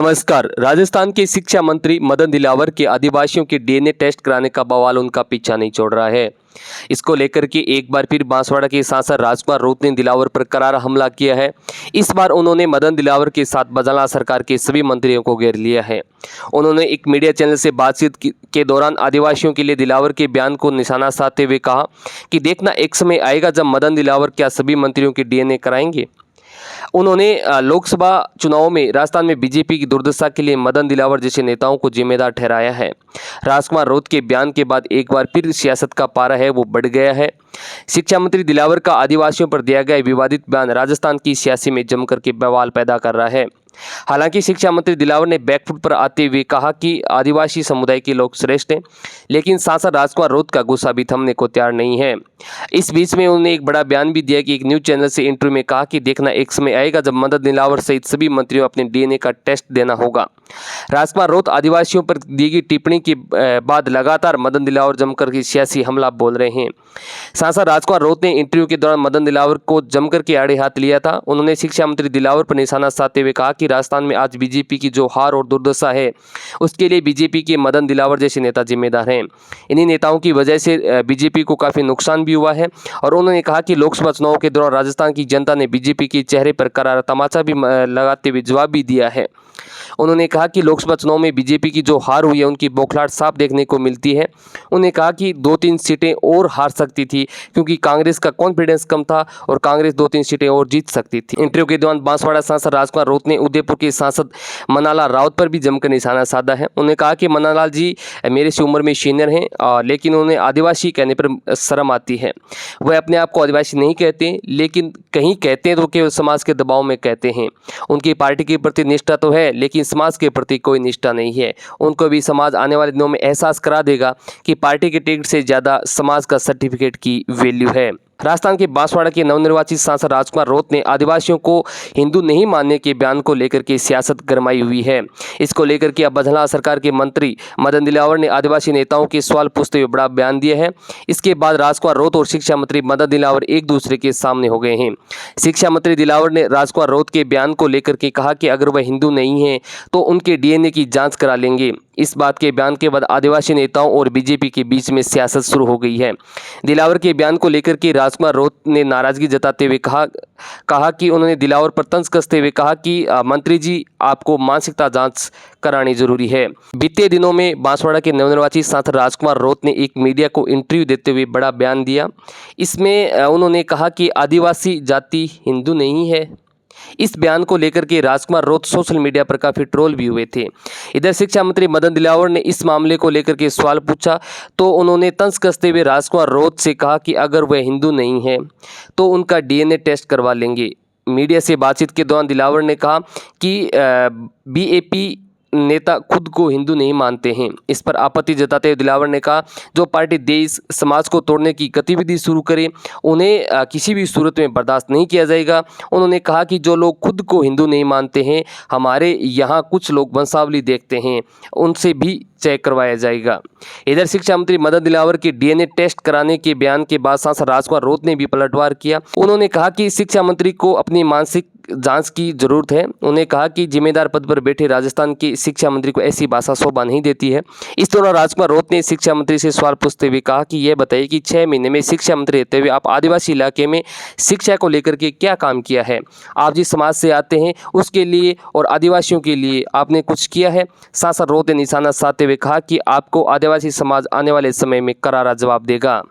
नमस्कार। राजस्थान के शिक्षा मंत्री मदन दिलावर के आदिवासियों के डीएनए टेस्ट कराने का बवाल उनका पीछा नहीं छोड़ रहा है। इसको लेकर के एक बार फिर बांसवाड़ा के सांसद राजकुमार रोत ने दिलावर पर करारा हमला किया है। इस बार उन्होंने मदन दिलावर के साथ बदला सरकार के सभी मंत्रियों को घेर लिया है। उन्होंने एक मीडिया चैनल से बातचीत के दौरान आदिवासियों के लिए दिलावर के बयान को निशाना साधते हुए कहा कि देखना एक समय आएगा जब मदन दिलावर क्या सभी मंत्रियों के डीएनए कराएंगे। उन्होंने लोकसभा चुनावों में राजस्थान में बीजेपी की दुर्दशा के लिए मदन दिलावर जैसे नेताओं को जिम्मेदार ठहराया है। राजकुमार रोत के बयान के बाद एक बार फिर सियासत का पारा है वो बढ़ गया है। शिक्षा मंत्री दिलावर का आदिवासियों पर दिया गया विवादित बयान राजस्थान की सियासी में जमकर के बवाल पैदा कर रहा है। हालांकि शिक्षा मंत्री दिलावर ने बैकफुट पर आते हुए कहा कि आदिवासी समुदाय के लोग श्रेष्ठ हैं, लेकिन सांसद राजकुमार रोत का गुस्सा भी थमने को तैयार नहीं है। इस बीच में उन्होंने एक बड़ा बयान भी दिया कि एक न्यूज चैनल से इंटरव्यू में कहा कि देखना एक समय आएगा जब मदन दिलावर सहित सभी मंत्रियों अपने डीएनए का टेस्ट देना होगा। राजकुमार रोत आदिवासियों पर दी गई टिप्पणी के बाद लगातार मदन दिलावर जमकर के सियासी हमला बोल रहे हैं। सांसद राजकुमार रोत ने इंटरव्यू के दौरान मदन दिलावर को जमकर के आड़े हाथ लिया था। उन्होंने शिक्षा मंत्री दिलावर पर निशाना साधते हुए कहा कि राजस्थान में आज बीजेपी की जो हार और दुर्दशा है उसके लिए बीजेपी के मदन दिलावर जैसे नेता जिम्मेदार हैं। इन्हीं नेताओं की वजह से बीजेपी को काफ़ी नुकसान भी हुआ है। और उन्होंने कहा कि लोकसभा चुनाव के दौरान राजस्थान की जनता ने बीजेपी के चेहरे पर करारा तमाचा भी लगाते हुए जवाब भी दिया है। उन्होंने कहा कि लोकसभा चुनाव में बीजेपी की जो हार हुई है उनकी बौखलाहट साफ देखने को मिलती है। उन्होंने कहा कि 2-3 सीटें और हार सकती थी क्योंकि कांग्रेस का कॉन्फिडेंस कम था और कांग्रेस 2-3 सीटें और जीत सकती थी। इंटरव्यू के दौरान बांसवाड़ा सांसद राजकुमार रोत ने उदयपुर के सांसद मन्नालाल राउत पर भी जमकर निशाना साधा है। उन्होंने कहा कि मन्नालाल जी मेरे से उम्र में सीनियर हैं, लेकिन उन्हें आदिवासी कहने पर शर्म आती है। वह अपने आप को आदिवासी नहीं कहते, लेकिन कहीं कहते हैं तो केवल समाज के दबाव में कहते हैं। उनकी पार्टी के प्रति निष्ठा तो है, लेकिन समाज के प्रति कोई निष्ठा नहीं है। उनको भी समाज आने वाले दिनों में एहसास करा देगा कि पार्टी के टिकट से ज़्यादा समाज का सर्टिफिकेट की वैल्यू है। राजस्थान के बांसवाड़ा के नवनिर्वाचित सांसद राजकुमार रोत ने आदिवासियों को हिंदू नहीं मानने के बयान को लेकर के सियासत गरमाई हुई है। इसको लेकर के अब बदला सरकार के मंत्री मदन दिलावर ने आदिवासी नेताओं के सवाल पूछते हुए बड़ा बयान दिया है। इसके बाद राजकुमार रोत और शिक्षा मंत्री मदन दिलावर एक दूसरे के सामने हो गए हैं। शिक्षा मंत्री दिलावर ने राजकुमार रोत के बयान को लेकर के कहा कि अगर वह हिंदू नहीं है तो उनके डीएनए की जाँच करा लेंगे। इस बात के बयान के बाद आदिवासी नेताओं और बीजेपी के बीच में सियासत शुरू हो गई है। दिलावर के बयान को लेकर के राजकुमार रोत ने नाराजगी जताते हुए कहा कि उन्होंने दिलावर पर तंज कसते हुए कहा कि मंत्री जी आपको मानसिकता जांच करानी जरूरी है। बीते दिनों में बांसवाड़ा के नवनिर्वाचित सांसद राजकुमार रोत ने एक मीडिया को इंटरव्यू देते हुए बड़ा बयान दिया। इसमें उन्होंने कहा कि आदिवासी जाति हिंदू नहीं है। इस बयान को लेकर के राजकुमार रोत सोशल मीडिया पर काफ़ी ट्रोल भी हुए थे। इधर शिक्षा मंत्री मदन दिलावर ने इस मामले को लेकर के सवाल पूछा तो उन्होंने तंज कसते हुए राजकुमार रोत से कहा कि अगर वह हिंदू नहीं है तो उनका डीएनए टेस्ट करवा लेंगे। मीडिया से बातचीत के दौरान दिलावर ने कहा कि बीएपी नेता खुद को हिंदू नहीं मानते हैं। इस पर आपत्ति जताते हुए दिलावर ने कहा जो पार्टी देश समाज को तोड़ने की गतिविधि शुरू करे उन्हें किसी भी सूरत में बर्दाश्त नहीं किया जाएगा। उन्होंने कहा कि जो लोग खुद को हिंदू नहीं मानते हैं, हमारे यहाँ कुछ लोग वंशावली देखते हैं, उनसे भी चेक करवाया जाएगा। इधर शिक्षा मंत्री मदन दिलावर के डीएनए टेस्ट कराने के बयान के बाद सांसद राजकुमार रोत ने भी पलटवार किया। उन्होंने कहा कि शिक्षा मंत्री को अपनी मानसिक जांच की जरूरत है। उन्होंने कहा कि जिम्मेदार पद पर बैठे राजस्थान के शिक्षा मंत्री को ऐसी भाषा शोभा नहीं देती है। इस दौरान राजकुमार रोत ने शिक्षा मंत्री से सवाल पूछते हुए कहा कि यह बताइए कि 6 महीने में शिक्षा मंत्री रहते हुए आप आदिवासी इलाके में शिक्षा को लेकर के क्या काम किया है। आप जिस समाज से आते हैं उसके लिए और आदिवासियों के लिए आपने कुछ किया है। सांसद रोत ने निशाना साधते हुए कहा कि आपको आदिवासी समाज आने वाले समय में करारा जवाब देगा।